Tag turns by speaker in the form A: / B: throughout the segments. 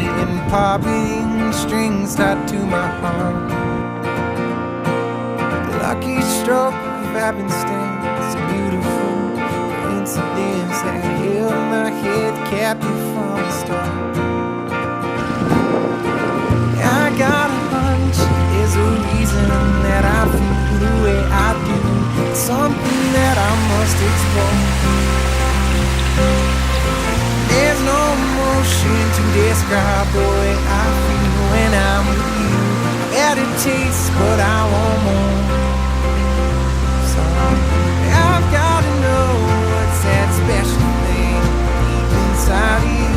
A: and popping strings tied to my heart. The lucky stroke of happenstance, a beautiful coincidence that held my head captive from the start. I got a hunch there's a reason that I feel the way I do, something that I must explore. There's no emotion to describe the way I feel when I'm with you. Had a taste, but I want more. So I've gotta know what's that special thing deep inside of you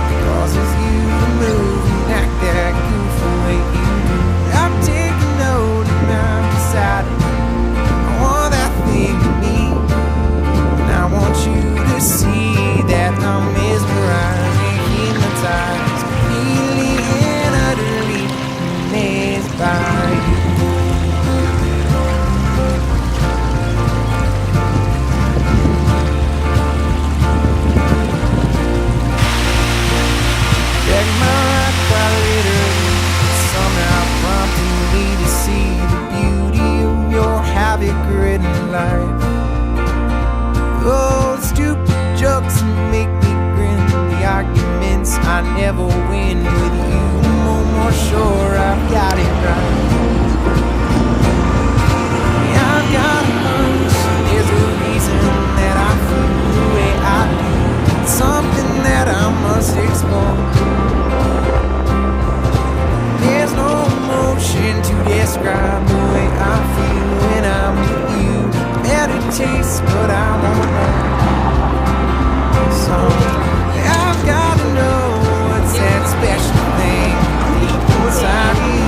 A: that causes you to move and act that goofy way you do. I've taken note and I've decided I want that thing in me, and I want you to see that I'm mesmerized and hypnotized, completely and utterly amazed by you. Check my life by literally somehow prompting me to see the beauty of your havoc-ridden life. Oh, stupid jokes make me grin. The arguments I never win with you. No more sure I've got it right. Yeah, I've got a hunch there's a reason that I feel the way I do, something that I must explore. There's no emotion to describe the way I feel when I'm with you. Better taste, but I want more. So I've gotta know what's that special thing deep inside you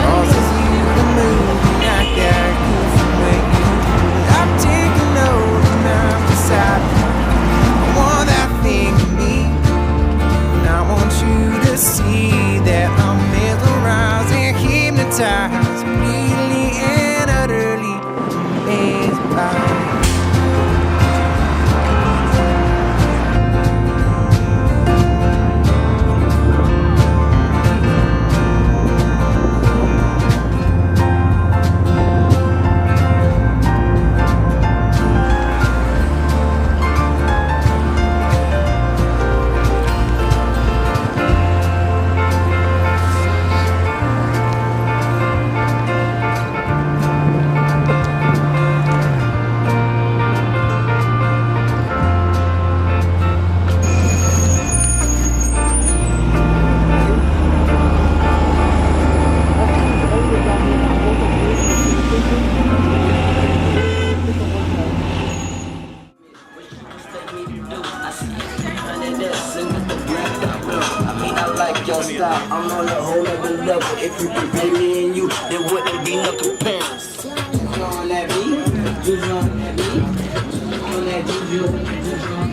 A: causes you to move and act that goofy way you do. I've taken note and I've decided I want that thing in me, and I want you to see that I'm mesmerized and hypnotized, completely and utterly amazed by you.
B: Your style, I'm on a whole other level. If you could be me and you, there wouldn't be no comparison. You on that beat? You on that beat? On that juju?